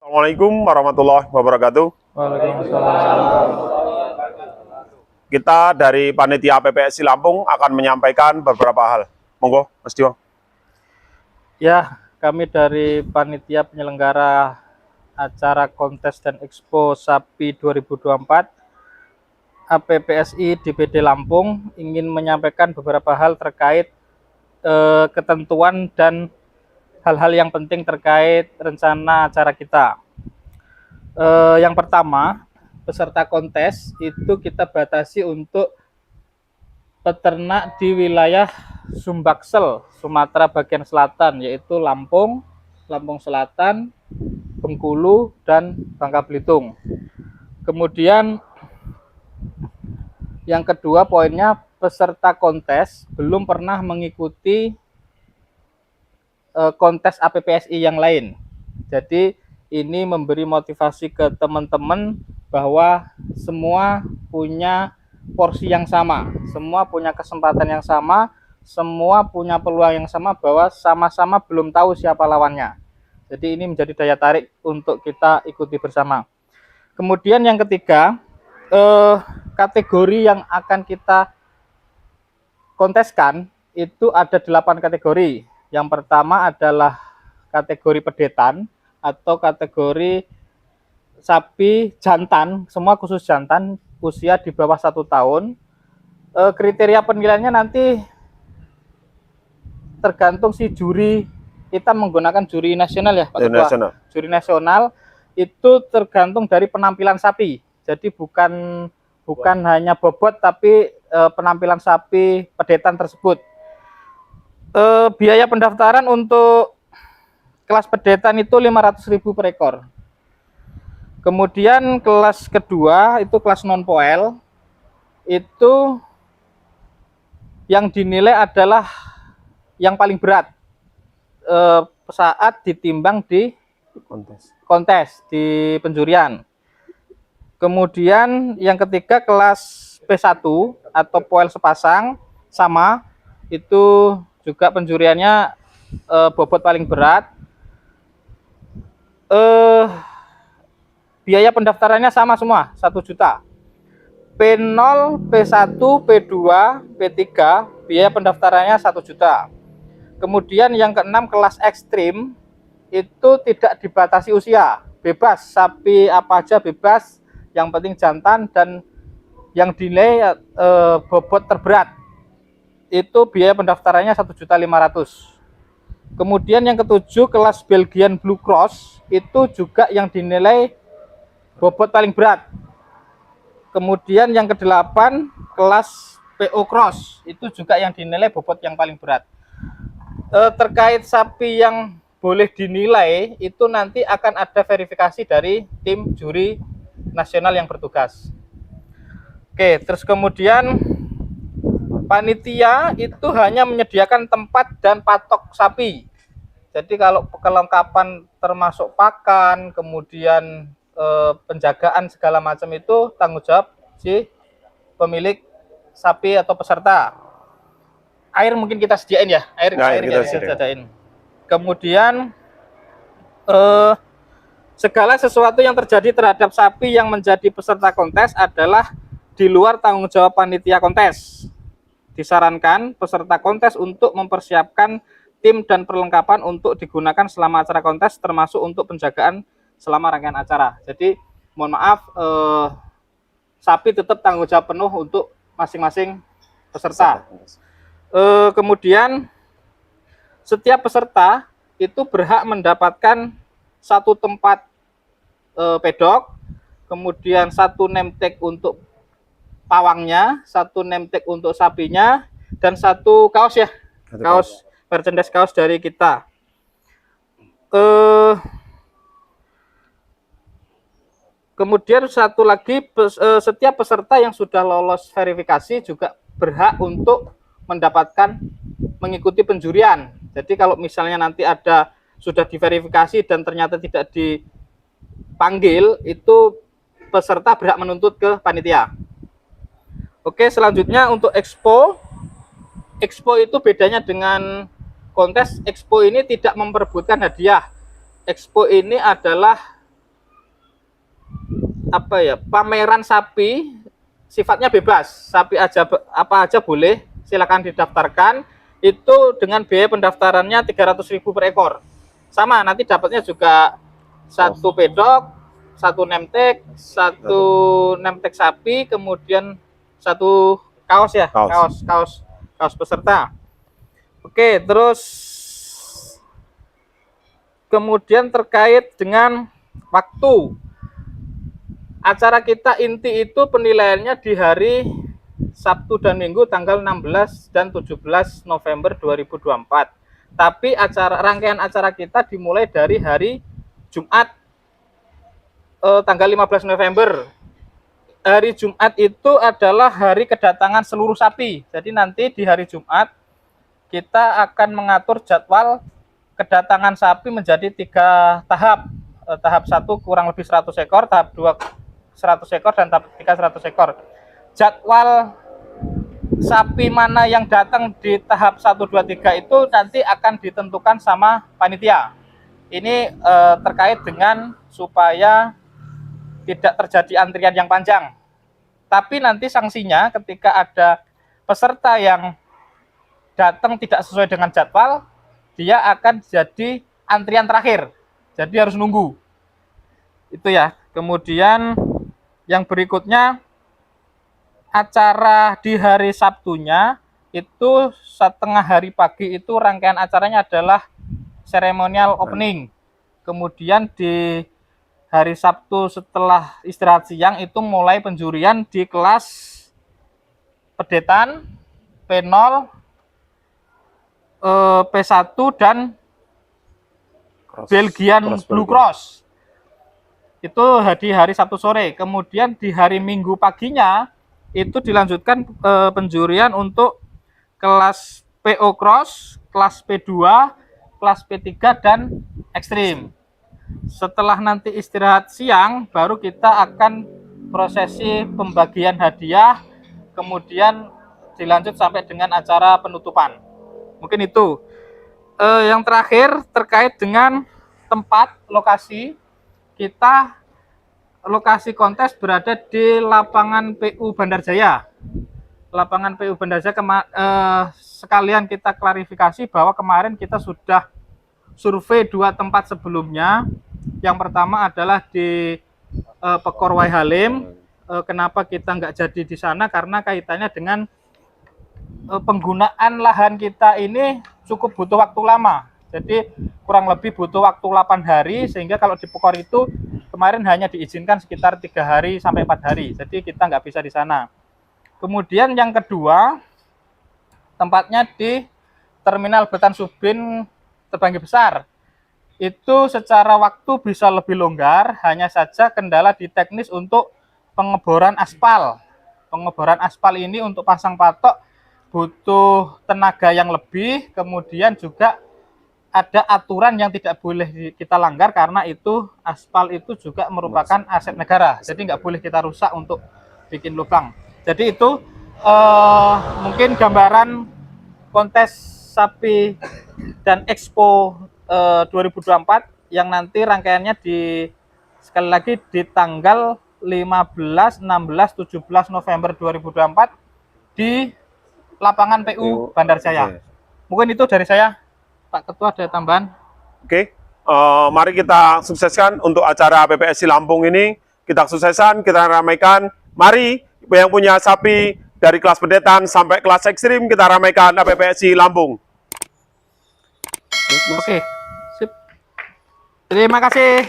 Assalamualaikum warahmatullahi wabarakatuh. Waalaikumsalam. Kita dari Panitia PPSI Lampung akan menyampaikan beberapa hal. Monggo, Mas Dio. Ya, kami dari Panitia Penyelenggara Acara Kontes dan Expo Sapi 2024 APPSI DPD Lampung ingin menyampaikan beberapa hal terkait ketentuan dan hal-hal yang penting terkait rencana acara kita. Yang pertama, peserta kontes itu kita batasi untuk peternak di wilayah Sumbaksel, Sumatera bagian selatan, yaitu Lampung, Lampung Selatan, Bengkulu, dan Bangka Belitung. Kemudian yang kedua poinnya, peserta kontes belum pernah mengikuti kontes APPSI yang lain. Jadi ini memberi motivasi ke teman-teman bahwa semua punya porsi yang sama, semua punya kesempatan yang sama, semua punya peluang yang sama, bahwa sama-sama belum tahu siapa lawannya. Jadi ini menjadi daya tarik untuk kita ikuti bersama. Kemudian yang ketiga, kategori yang akan kita konteskan itu ada 8 kategori. Yang pertama adalah kategori pedetan atau kategori sapi jantan, semua khusus jantan, usia di bawah 1 tahun. Kriteria penilaiannya nanti tergantung si juri, kita menggunakan juri nasional ya Pak Ketua. Juri nasional itu tergantung dari penampilan sapi. Jadi bukan hanya bobot, tapi penampilan sapi pedetan tersebut. Biaya pendaftaran untuk kelas pedetan itu 500.000 per ekor. Kemudian kelas kedua itu kelas non poel, itu yang dinilai adalah yang paling berat saat ditimbang di kontes di penjurian. Kemudian yang ketiga kelas P1 atau poel sepasang, sama, itu juga penjuriannya bobot paling berat. Biaya pendaftarannya sama semua, 1 juta. P0, P1, P2, P3, biaya pendaftarannya 1 juta. Kemudian yang keenam kelas ekstrim, itu tidak dibatasi usia, bebas, sapi apa aja bebas, yang penting jantan dan yang dinilai bobot terberat. Itu biaya pendaftarannya 1.500.000. Kemudian yang ketujuh kelas Belgian Blue Cross, itu juga yang dinilai bobot paling berat. Kemudian yang kedelapan kelas PO Cross, itu juga yang dinilai bobot yang paling berat. Terkait sapi yang boleh dinilai, itu nanti akan ada verifikasi dari tim juri nasional yang bertugas. Oke, terus kemudian panitia itu hanya menyediakan tempat dan patok sapi. Jadi kalau kelengkapan termasuk pakan, kemudian penjagaan segala macam itu tanggung jawab si pemilik sapi atau peserta. Air mungkin kita sediain ya, air kita sediain. Kemudian segala sesuatu yang terjadi terhadap sapi yang menjadi peserta kontes adalah di luar tanggung jawab panitia kontes. Disarankan peserta kontes untuk mempersiapkan tim dan perlengkapan untuk digunakan selama acara kontes, termasuk untuk penjagaan selama rangkaian acara. Jadi mohon maaf, sapi tetap tanggung jawab penuh untuk masing-masing peserta. Kemudian setiap peserta itu berhak mendapatkan 1 tempat pedok, kemudian 1 name tag untuk pawangnya, 1 name tag untuk sapinya, dan 1 kaos ya, kaos merchandise kaos dari kita. Kemudian satu lagi, setiap peserta yang sudah lolos verifikasi juga berhak untuk mendapatkan mengikuti penjurian. Jadi kalau misalnya nanti ada sudah diverifikasi dan ternyata tidak dipanggil, itu peserta berhak menuntut ke panitia. Oke, selanjutnya untuk expo. Expo itu bedanya dengan kontes. Expo ini tidak memperebutkan hadiah. Expo ini adalah pameran sapi sifatnya bebas, sapi aja apa aja boleh, silakan didaftarkan. Itu dengan biaya pendaftarannya 300.000 per ekor. Sama, nanti dapatnya juga satu pedok, satu nemtek sapi, kemudian satu kaos ya, kaos peserta. Oke, terus kemudian terkait dengan waktu. Acara kita inti itu penilaiannya di hari Sabtu dan Minggu tanggal 16 dan 17 November 2024. Tapi rangkaian acara kita dimulai dari hari Jumat tanggal 15 November. Hari Jumat itu adalah hari kedatangan seluruh sapi. Jadi nanti di hari Jumat kita akan mengatur jadwal kedatangan sapi menjadi 3 tahap. Tahap 1 kurang lebih 100 ekor, tahap 2 100 ekor, dan tahap 3 100 ekor. Jadwal sapi mana yang datang di tahap 1, 2, 3 itu nanti akan ditentukan sama panitia. Ini terkait dengan supaya tidak terjadi antrian yang panjang. Tapi nanti sanksinya ketika ada peserta yang datang tidak sesuai dengan jadwal, dia akan jadi antrian terakhir. Jadi harus nunggu. Itu ya. Kemudian yang berikutnya, acara di hari Sabtunya itu setengah hari pagi itu rangkaian acaranya adalah seremonial opening. Kemudian di hari Sabtu setelah istirahat siang itu mulai penjurian di kelas pedetan, P0, P1 dan Belgian Blue Cross. Itu di hari Sabtu sore. Kemudian di hari Minggu paginya itu dilanjutkan penjurian untuk kelas PO Cross, kelas P2, kelas P3 dan ekstrim. Setelah nanti istirahat siang baru kita akan prosesi pembagian hadiah, kemudian dilanjut sampai dengan acara penutupan. Mungkin itu. Yang terakhir terkait dengan tempat lokasi. Kita lokasi kontes berada di lapangan PU Bandar Jaya. Lapangan PU Bandar Jaya, sekalian kita klarifikasi bahwa kemarin kita sudah survei 2 tempat sebelumnya. Yang pertama adalah di Pekor Wai Halim. Kenapa kita nggak jadi di sana? Karena kaitannya dengan penggunaan lahan kita ini cukup butuh waktu lama. Jadi kurang lebih butuh waktu 8 hari, sehingga kalau di Pekor itu kemarin hanya diizinkan sekitar 3 hari sampai 4 hari. Jadi kita nggak bisa di sana. Kemudian yang kedua, tempatnya di Terminal Betan Subin Tebanggi Besar. Itu secara waktu bisa lebih longgar, hanya saja kendala di teknis untuk pengeboran aspal. Pengeboran aspal ini untuk pasang patok butuh tenaga yang lebih, kemudian juga ada aturan yang tidak boleh kita langgar karena itu aspal itu juga merupakan aset negara, jadi nggak boleh kita rusak untuk bikin lubang. Jadi itu mungkin gambaran kontes sapi dan Expo 2024 yang nanti rangkaiannya sekali lagi di tanggal 15, 16, 17 November 2024 di lapangan PU Bandar Jaya. Mungkin itu dari saya. Pak Ketua, ada tambahan? Oke, mari kita sukseskan untuk acara PPSI Lampung ini. Kita sukseskan, kita ramaikan. Mari yang punya sapi dari kelas pedetan sampai kelas ekstrim, kita ramaikan PPSI Lampung. Oke, sip. Terima kasih.